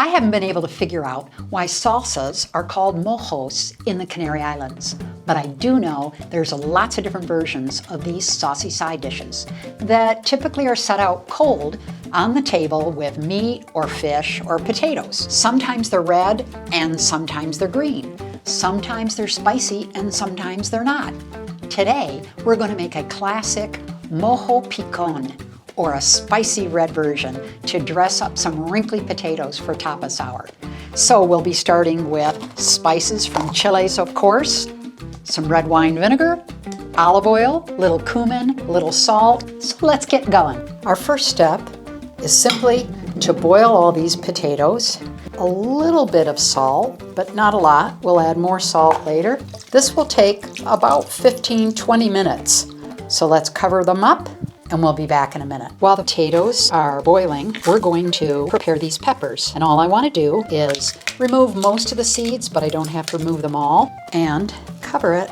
I haven't been able to figure out why salsas are called mojos in the Canary Islands, but I do know there's lots of different versions of these saucy side dishes that typically are set out cold on the table with meat or fish or potatoes. Sometimes they're red and sometimes they're green. Sometimes they're spicy and sometimes they're not. Today, we're going to make a classic mojo picon, or a spicy red version, to dress up some wrinkly potatoes for tapas hour. So we'll be starting with spices from Chile's, of course, some red wine vinegar, olive oil, little cumin, little salt. So let's get going. Our first step is simply to boil all these potatoes. A little bit of salt, but not a lot. We'll add more salt later. This will take about 15-20 minutes. So let's cover them up and we'll be back in a minute. While the potatoes are boiling, we're going to prepare these peppers. And all I want to do is remove most of the seeds, but I don't have to remove them all, and cover it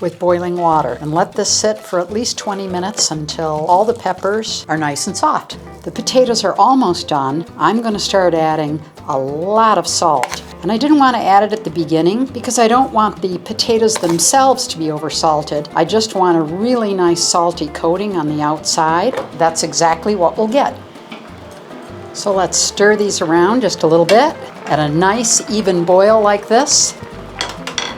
with boiling water and let this sit for at least 20 minutes until all the peppers are nice and soft. The potatoes are almost done. I'm going to start adding a lot of salt. And I didn't want to add it at the beginning because I don't want the potatoes themselves to be oversalted. I just want a really nice salty coating on the outside. That's exactly what we'll get. So let's stir these around just a little bit at a nice even boil like this.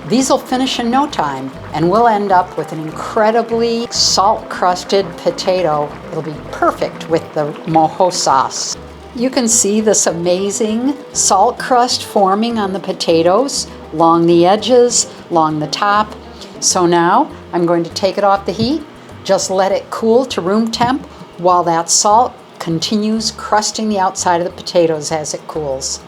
These will finish in no time, and we'll end up with an incredibly salt-crusted potato. It'll be perfect with the mojo sauce. You can see this amazing salt crust forming on the potatoes, along the edges, along the top. So now I'm going to take it off the heat, just let it cool to room temp while that salt continues crusting the outside of the potatoes as it cools.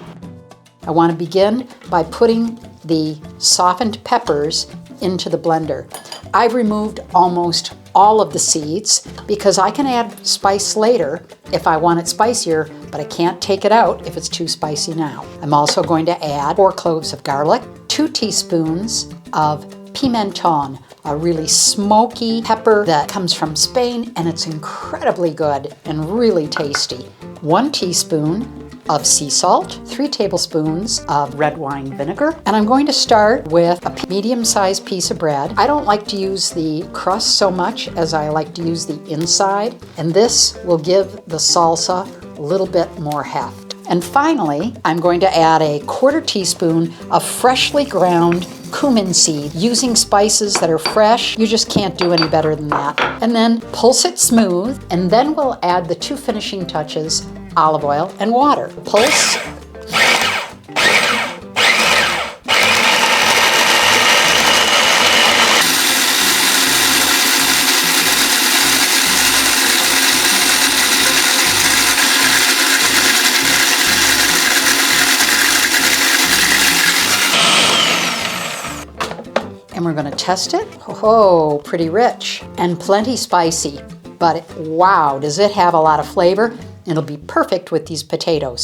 I want to begin by putting the softened peppers into the blender. I've removed almost all of the seeds because I can add spice later if I want it spicier, but I can't take it out if it's too spicy now. I'm also going to add 4 cloves of garlic, 2 teaspoons of pimenton, a really smoky pepper that comes from Spain, and it's incredibly good and really tasty. 1 teaspoon of sea salt, 3 tablespoons of red wine vinegar, and I'm going to start with a medium-sized piece of bread. I don't like to use the crust so much as I like to use the inside, and this will give the salsa a little bit more heft. And finally, I'm going to add a 1/4 teaspoon of freshly ground cumin seed. Using spices that are fresh, you just can't do any better than that. And then pulse it smooth, and then we'll add the 2 finishing touches, olive oil and water. Pulse. And we're going to test it. Oh, pretty rich and plenty spicy, but wow, does it have a lot of flavor. It'll be perfect with these potatoes.